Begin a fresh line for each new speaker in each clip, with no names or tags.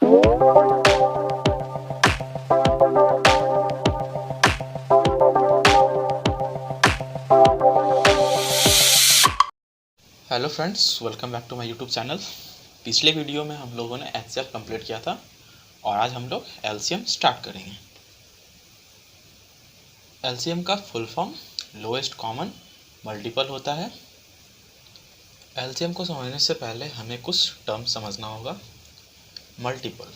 Hello friends, welcome back to my YouTube channel. पिछले video में हम लोगों ने एचसीएफ कंप्लीट किया था और आज हम लोग एलसीएम स्टार्ट करेंगे। एलसीएम का full form lowest common multiple होता है। एलसीएम को समझने से पहले हमें कुछ टर्म समझना होगा। Multiple,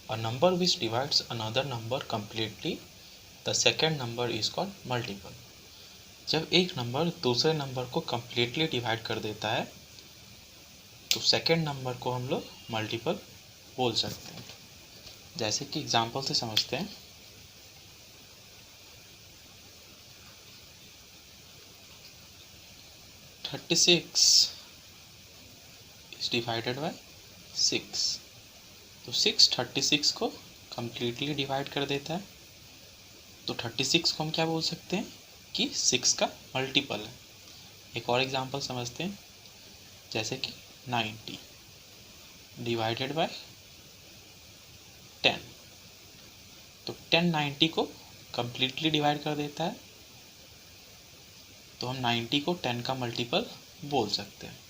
a number which divides another number completely, the second number is called multiple. जब एक नंबर दूसरे नंबर को कंप्लीटली डिवाइड कर देता है तो सेकेंड नंबर को हम लोग मल्टीपल बोल सकते हैं। जैसे कि एग्जांपल से समझते हैं। 36 इज डिवाइडेड बाय 6, तो 6 36 को कंप्लीटली डिवाइड कर देता है। तो 36 को हम क्या बोल सकते हैं कि 6 का मल्टीपल है। एक और एग्जांपल समझते हैं, जैसे कि 90 डिवाइडेड बाय 10, तो 10 90 को कंप्लीटली डिवाइड कर देता है, तो हम 90 को 10 का मल्टीपल बोल सकते हैं।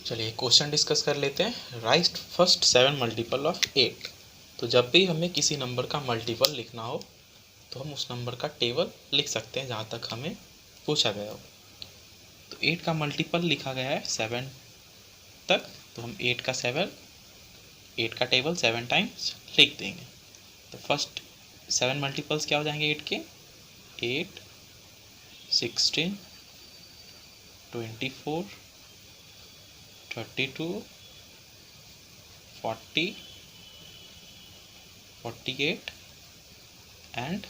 चलिए क्वेश्चन डिस्कस कर लेते हैं। Right first 7 multiple of 8। तो जब भी हमें किसी नंबर का मल्टीपल लिखना हो तो हम उस नंबर का टेबल लिख सकते हैं जहाँ तक हमें पूछा गया हो। तो 8 का मल्टीपल लिखा गया है 7 तक, तो हम 8 का टेबल 7 टाइम्स लिख देंगे। तो फर्स्ट 7 मल्टीपल्स क्या हो जाएंगे 8 के? 8, 16, 24, 32, 40, 48 एंड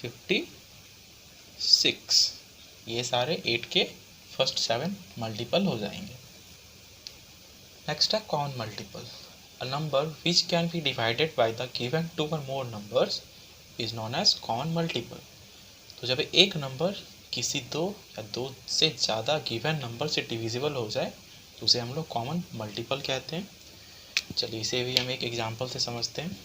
56। ये सारे 8 के फर्स्ट 7 मल्टीपल हो जाएंगे। नेक्स्ट है common multiple. A number which can be divided by the given 2 or more numbers is known as common multiple. तो जब एक नंबर किसी 2 या 2 से ज़्यादा गिवन नंबर से डिविजिबल हो जाए तो उसे हम लोग कॉमन मल्टीपल कहते हैं। चलिए इसे भी हम एक एग्जांपल से समझते हैं।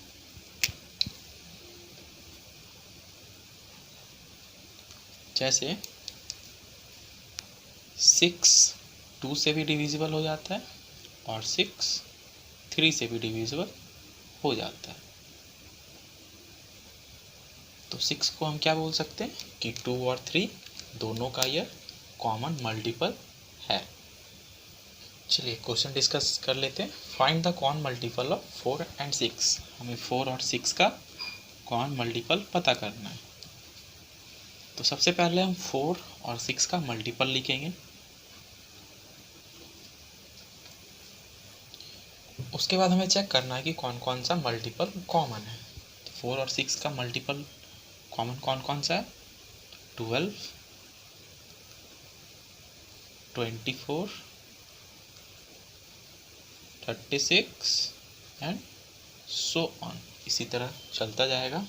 जैसे 6 2 से भी डिविजिबल हो जाता है और 6 3 से भी डिविजिबल हो जाता है। तो 6 को हम क्या बोल सकते हैं कि 2 और 3 दोनों का यह कॉमन मल्टीपल है। चलिए क्वेश्चन डिस्कस कर लेते हैं। Find the common multiple of 4 and 6। हमें 4 और 6 का कॉमन मल्टीपल पता करना है। तो सबसे पहले हम 4 और 6 का मल्टीपल लिखेंगे। उसके बाद हमें चेक करना है कि कौन कौन सा मल्टीपल कॉमन है। तो 4 और 6 का मल्टीपल कॉमन कौन कौन सा है? 12, 24, 36 एंड सो ऑन, इसी तरह चलता जाएगा।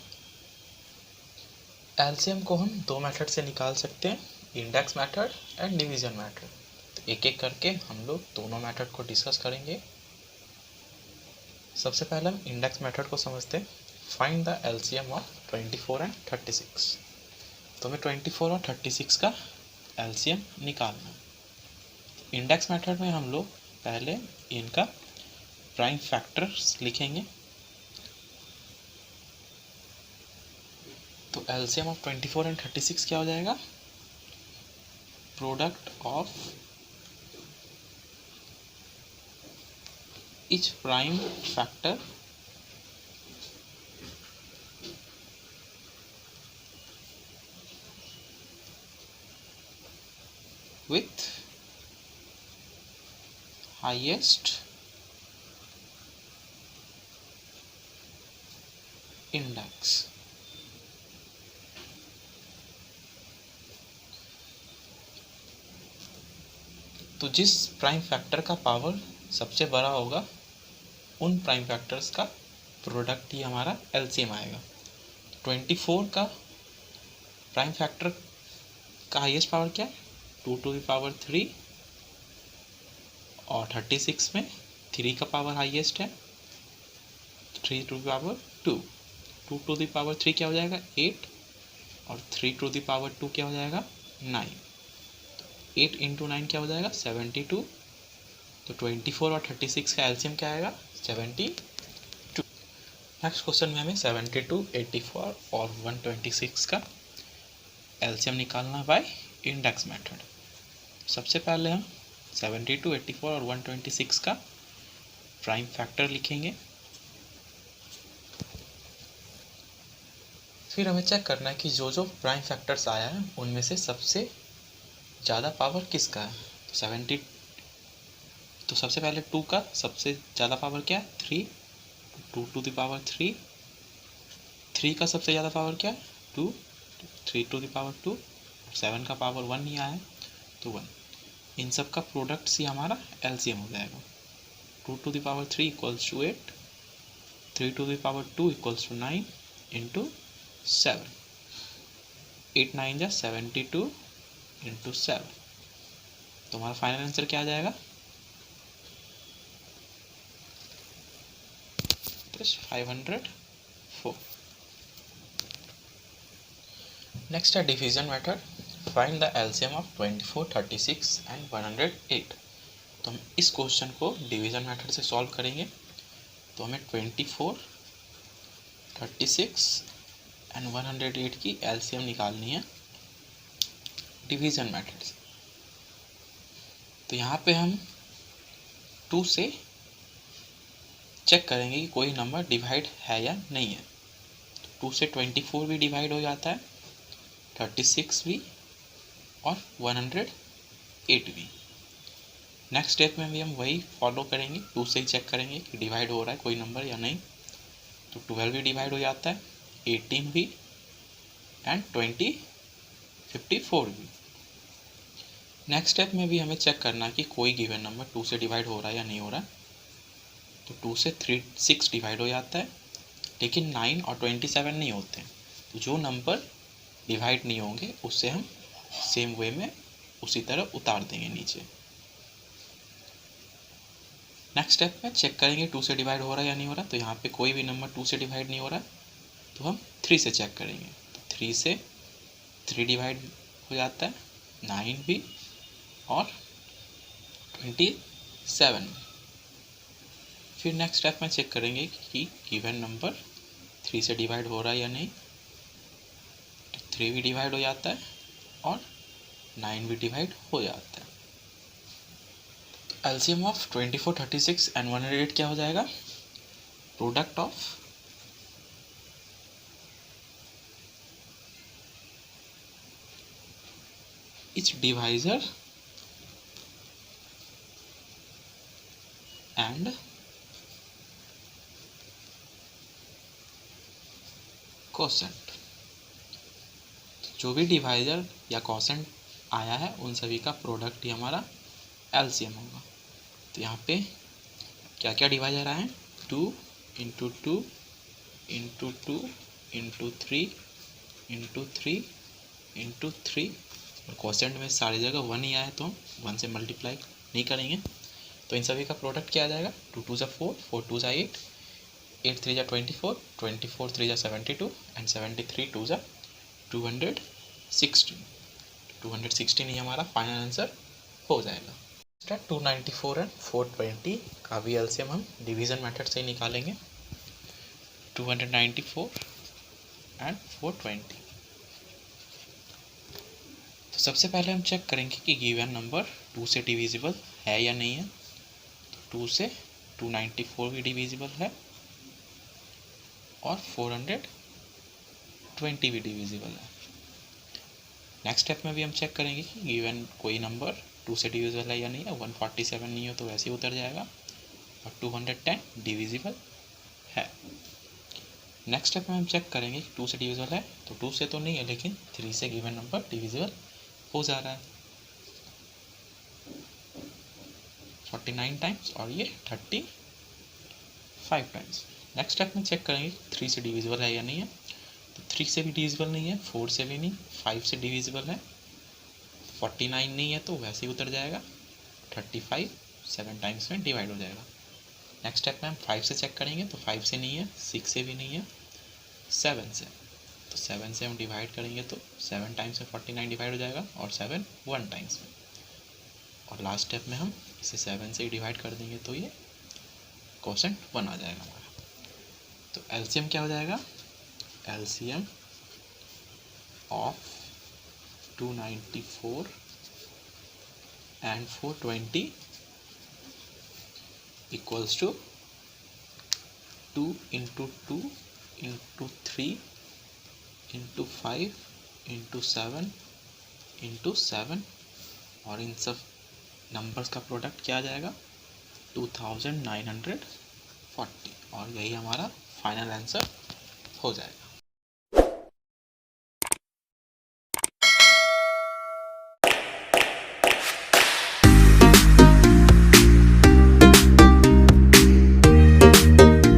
एलसीएम को हम 2 मेथड से निकाल सकते हैं, index method and division method. तो एक एक करके हम लोग दोनों मेथड को डिस्कस करेंगे। सबसे पहले हम इंडेक्स मेथड को समझते हैं। Find the LCM of 24 and 36। तो हमें 24 और 36 का एलसीएम निकालना है। इंडेक्स मेथड में हम लोग पहले इनका प्राइम फैक्टर्स लिखेंगे। तो एलसीएम ऑफ 24 एंड 36 क्या हो जाएगा? Product of each prime factor with highest index। तो जिस प्राइम फैक्टर का पावर सबसे बड़ा होगा उन प्राइम फैक्टर्स का प्रोडक्ट ही हमारा एलसीएम आएगा। 24 का प्राइम फैक्टर का हाईएस्ट पावर क्या है? 2 टू द पावर 3, और 36 में 3 का पावर हाईएस्ट है 3 to the power 2, 2 to the power 3 क्या हो जाएगा 8, और 3 टू द पावर 2 क्या हो जाएगा 9। 8 इंटू 9 क्या हो जाएगा 72। तो 24 और 36 का एलसीएम क्या आएगा 72। नेक्स्ट क्वेश्चन में हमें 72, 84 और 126 का एलसीएम निकालना है बाय इंडेक्स मेथड। सबसे पहले हम 72, 84 और 126 का प्राइम फैक्टर लिखेंगे। फिर हमें चेक करना है कि जो जो प्राइम फैक्टर्स आया है उनमें से सबसे ज़्यादा पावर किसका है। तो 70, तो सबसे पहले 2 का सबसे ज़्यादा पावर क्या है 3, 2 टू द पावर 3। 3 का सबसे ज़्यादा पावर क्या है 2, 3 टू द पावर 2। 7 का पावर 1 नहीं आया है तो 1। इन सब का प्रोडक्ट ही हमारा एलसीएम हो जाएगा। 2 to the power 3 equals to 8, 3 to the power 2 equals to 9 into 7। 8 9 जा 72 इंटू 7। तो हमारा फाइनल आंसर क्या आ जाएगा 504। नेक्स्ट है division method. Find the LCM of 24, 36 and 108। तो हम इस क्वेश्चन को डिवीजन मेथड से सॉल्व करेंगे। तो हमें 24, 36 एंड 108 की एलसीएम निकालनी है डिवीजन मेथड से। तो यहाँ पे हम 2 से चेक करेंगे कि कोई नंबर डिवाइड है या नहीं है। तो 2 से 24 भी डिवाइड हो जाता है, 36 भी और 108 भी। नेक्स्ट स्टेप में भी हम वही फॉलो करेंगे, 2 से ही चेक करेंगे कि डिवाइड हो रहा है कोई नंबर या नहीं। तो 12 भी डिवाइड हो जाता है, 18 भी एंड 54 भी। नेक्स्ट स्टेप में भी हमें चेक करना है कि कोई गिवन नंबर 2 से डिवाइड हो रहा है या नहीं हो रहा है। तो 2 से 6 डिवाइड हो जाता है, लेकिन 9 और 27 नहीं होते हैं। तो जो नंबर डिवाइड नहीं होंगे उससे हम सेम वे में उसी तरह उतार देंगे नीचे। नेक्स्ट स्टेप में चेक करेंगे 2 से डिवाइड हो रहा है या नहीं हो रहा। तो यहाँ पे कोई भी नंबर 2 से डिवाइड नहीं हो रहा है, तो हम 3 से चेक करेंगे। तो 3 से 3 डिवाइड हो जाता है, 9 भी और 27। फिर नेक्स्ट स्टेप में चेक करेंगे कि गिवन नंबर 3 से डिवाइड हो रहा है या नहीं। तो 3 भी डिवाइड हो जाता है और 9 भी डिवाइड हो जाता है। तो एलसीएम ऑफ 24, 36 एंड 108 क्या हो जाएगा, product of each divisor and quotient. जो भी डिवाइजर या कोसेंट आया है उन सभी का प्रोडक्ट ही हमारा एलसीएम होगा। तो यहाँ पे क्या क्या डिवाइजर आए हैं, 2 into 2 into 2 into 3 into 3 into 3, और कोसेंट में सारी जगह 1 ही आया है तो हम 1 से मल्टीप्लाई नहीं करेंगे। तो इन सभी का प्रोडक्ट क्या आ जाएगा, 2 2 4, 4 2 8, 8 3 24, 24 3 72 एंड 73 2 216। 216 ही हमारा फाइनल आंसर हो जाएगा। 294 एंड 420 का भी एलसीएम हम डिवीजन मेथड से ही निकालेंगे। 294 एंड 420। तो सबसे पहले हम चेक करेंगे कि गिवन नंबर 2 से डिविजिबल है या नहीं है। तो 2 से 294 भी डिविजिबल है और 420 भी डिविजिबल है। नेक्स्ट स्टेप में भी हम चेक करेंगे कि गिवन कोई नंबर 2 से डिविजिबल है या नहीं है। 147 नहीं हो तो वैसे ही उतर जाएगा, और 210 डिविजिबल है। नेक्स्ट स्टेप में हम चेक करेंगे कि 2 से डिविजिबल है। तो 2 से तो नहीं है, लेकिन 3 से गिवन नंबर डिविजिबल हो जा रहा है 49 टाइम्स, और ये 35 टाइम्स। नेक्स्ट स्टेप में चेक करेंगे 3 से डिविजिबल है या नहीं है। तो 3 से भी डिविजिबल नहीं है, 4 से भी नहीं, 5 से डिविजिबल है, 49 नहीं है तो वैसे ही उतर जाएगा, 35 7 टाइम्स में डिवाइड हो जाएगा। नेक्स्ट स्टेप में हम 5 से चेक करेंगे, तो 5 से नहीं है, 6 से भी नहीं है, 7 से। तो 7 से हम डिवाइड करेंगे तो 7 टाइम्स में 49 डिवाइड हो जाएगा, और 7 1 टाइम्स में। और लास्ट स्टेप में हम इसे 7 से डिवाइड कर देंगे तो ये क्वोशंट 1 आ जाएगा हमारा। तो एलसीएम क्या हो जाएगा, LCM of 294 and 420 equals to 2 into 2 into 3 into 5 into 7 into 7, और इन सब नंबर्स का प्रोडक्ट क्या आ जाएगा 2940, और यही हमारा फाइनल आंसर हो जाएगा।